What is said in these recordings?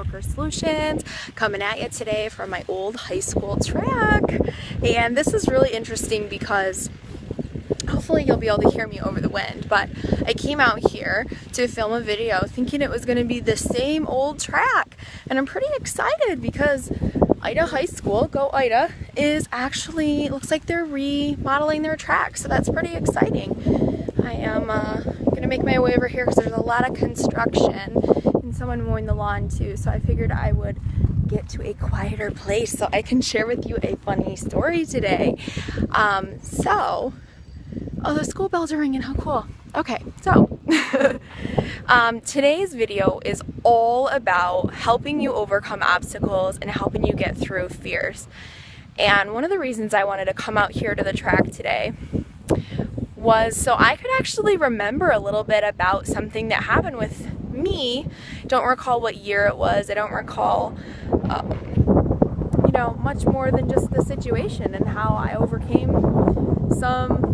Worker Solutions, coming at you today from my old high school track. And this is really interesting because hopefully you'll be able to hear me over the wind, but I came out here to film a video thinking it was going to be the same old track, and I'm pretty excited because Ida High School, go Ida, is actually, looks like they're remodeling their track, so that's pretty exciting. I am going to make my way over here because there's a lot of construction and someone mowing the lawn too, so I figured I would get to a quieter place so I can share with you a funny story today. Oh, the school bells are ringing, how cool. Okay, so today's video is all about helping you overcome obstacles and helping you get through fears. And one of the reasons I wanted to come out here to the track today was so I could actually remember a little bit about something that happened with me. Don't recall what year it was. I don't recall, you know, much more than just the situation and how I overcame some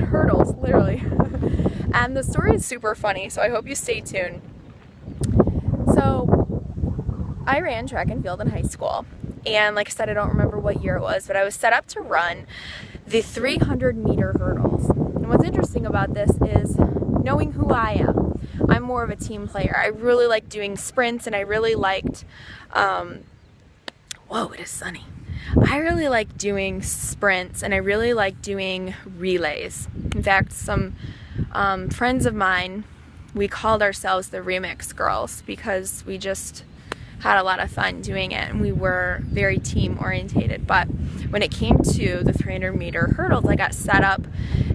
hurdles, literally. And the story is super funny, so I hope you stay tuned. So I ran track and field in high school, and like I said, I don't remember what year it was, but I was set up to run the 300-meter hurdles. And what's interesting about this is knowing who I am. I'm more of a team player. I really like doing sprints, and I really liked, whoa, it is sunny. I really like doing sprints, and I really like doing relays. In fact, some friends of mine, we called ourselves the Remix Girls because we just had a lot of fun doing it, and we were very team orientated. But when it came to the 300-meter hurdles, I got set up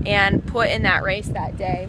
and put in that race that day.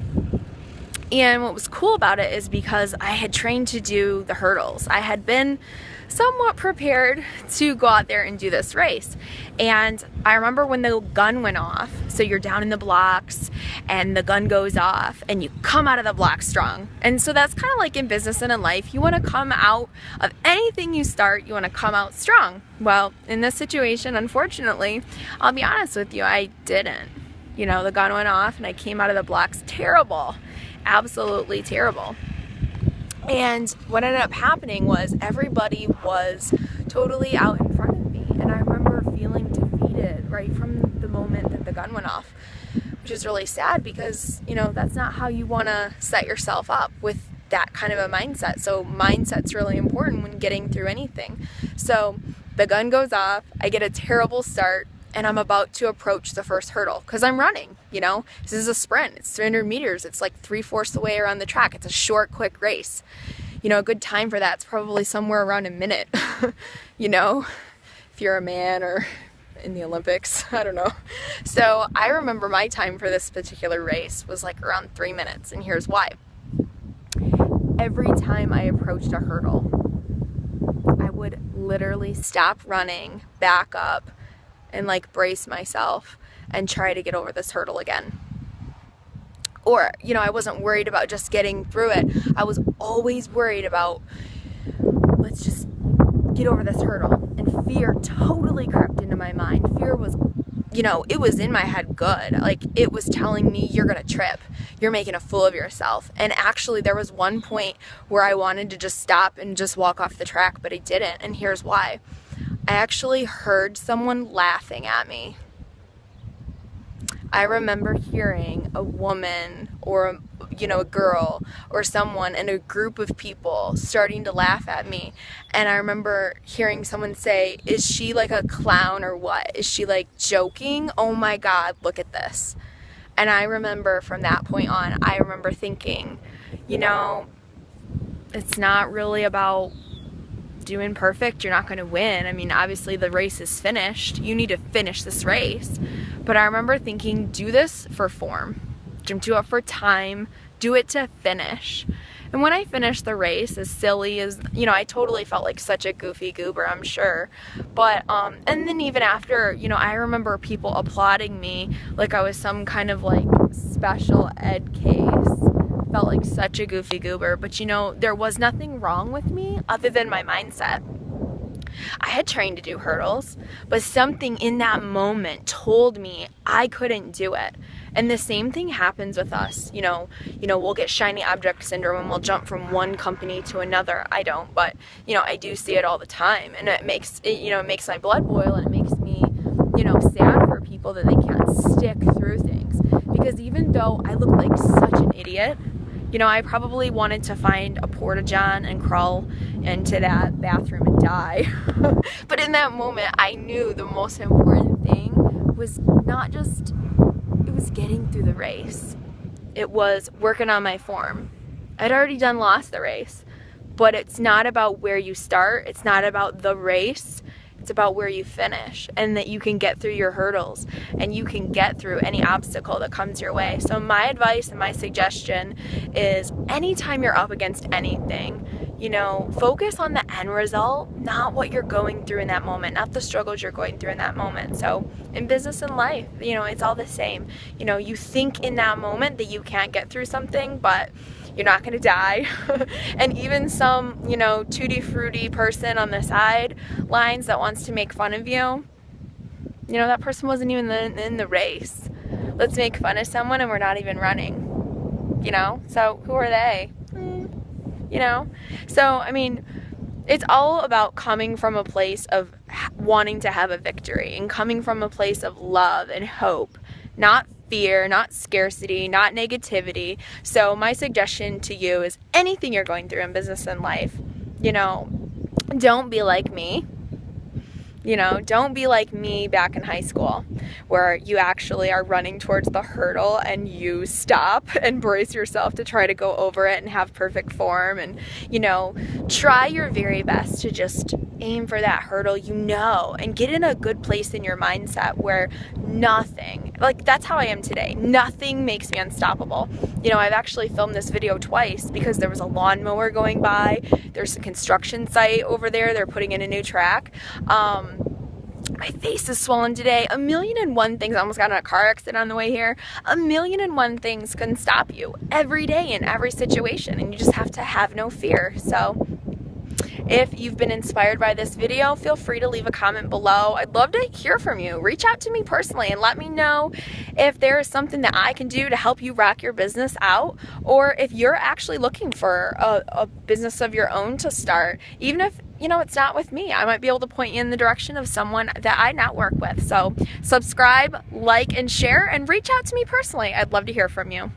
And what was cool about it is because I had trained to do the hurdles. I had been somewhat prepared to go out there and do this race. And I remember when the gun went off, so you're down in the blocks and the gun goes off and you come out of the block strong. And so that's kind of like in business and in life. You want to come out of anything you start, you want to come out strong. Well, in this situation, unfortunately, I'll be honest with you, I didn't. You know, the gun went off and I came out of the blocks terrible. Absolutely terrible. And what ended up happening was everybody was totally out in front of me, and I remember feeling defeated right from the moment that the gun went off, which is really sad because, you know, that's not how you want to set yourself up with that kind of a mindset. So mindset's really important when getting through anything. So the gun goes off, I get a terrible start, and I'm about to approach the first hurdle because I'm running, you know. This is a sprint. It's 300 meters. It's like 3/4 the way around the track. It's a short, quick race. You know, a good time for that's probably somewhere around a minute, you know, if you're a man or in the Olympics, I don't know. So I remember my time for this particular race was like around 3 minutes, and here's why. Every time I approached a hurdle, I would literally stop running, back up, and like brace myself and try to get over this hurdle again. Or, you know, I wasn't worried about just getting through it. I was always worried about, let's just get over this hurdle. And fear totally crept into my mind. Fear was, you know, it was in my head good. Like, it was telling me, you're gonna trip. You're making a fool of yourself. And actually, there was one point where I wanted to just stop and just walk off the track, but I didn't. And here's why. I actually heard someone laughing at me. I remember hearing a woman or, you know, a girl or someone and a group of people starting to laugh at me. And I remember hearing someone say, is she like a clown or what? Is she like joking? Oh my God, look at this. And I remember from that point on, I remember thinking, you know, it's not really about doing perfect. You're not going to win. I mean, obviously the race is finished. You need to finish this race. But I remember thinking, do this for form. Don't do it for time. Do it to finish. And when I finished the race, as silly as, you know, I totally felt like such a goofy goober, I'm sure. But, and then even after, you know, I remember people applauding me like I was some kind of like special ed case. Felt like such a goofy goober. But, you know, there was nothing wrong with me other than my mindset. I had trained to do hurdles, but something in that moment told me I couldn't do it. And the same thing happens with us. We'll get shiny object syndrome and we'll jump from one company to another. I don't, but I do see it all the time, and it makes my blood boil, and it makes me sad for people that they can't stick through things. Because even though I look like such an idiot, I probably wanted to find a porta-john and crawl into that bathroom and die. But in that moment, I knew the most important thing was it was getting through the race. It was working on my form. I'd already lost the race, but it's not about where you start. It's not about the race. It's about where you finish, and that you can get through your hurdles and you can get through any obstacle that comes your way. So my advice and my suggestion is, anytime you're up against anything, focus on the end result, not what you're going through in that moment, not the struggles you're going through in that moment. So in business and life, it's all the same. You think in that moment that you can't get through something, but you're not going to die. And even some, tutti frutti person on the sidelines that wants to make fun of you, that person wasn't even in the race. Let's make fun of someone and we're not even running, so who are they? So, it's all about coming from a place of wanting to have a victory, and coming from a place of love and hope, not fear, not scarcity, not negativity. So my suggestion to you is, anything you're going through in business and life, don't be like me. Don't be like me back in high school, where you actually are running towards the hurdle and you stop and brace yourself to try to go over it and have perfect form, and try your very best to just aim for that hurdle, and get in a good place in your mindset where nothing, that's how I am today, nothing makes me unstoppable. I've actually filmed this video twice because there was a lawnmower going by. There's a construction site over there. They're putting in a new track. My face is swollen today. 1,000,001 things. I almost got in a car accident on the way here. 1,000,001 things can stop you every day in every situation, and you just have to have no fear. So if you've been inspired by this video, feel free to leave a comment below. I'd love to hear from you. Reach out to me personally and let me know if there is something that I can do to help you rock your business out, or if you're actually looking for a business of your own to start. Even if it's not with me, I might be able to point you in the direction of someone that I network with. So subscribe, like, and share, and reach out to me personally. I'd love to hear from you.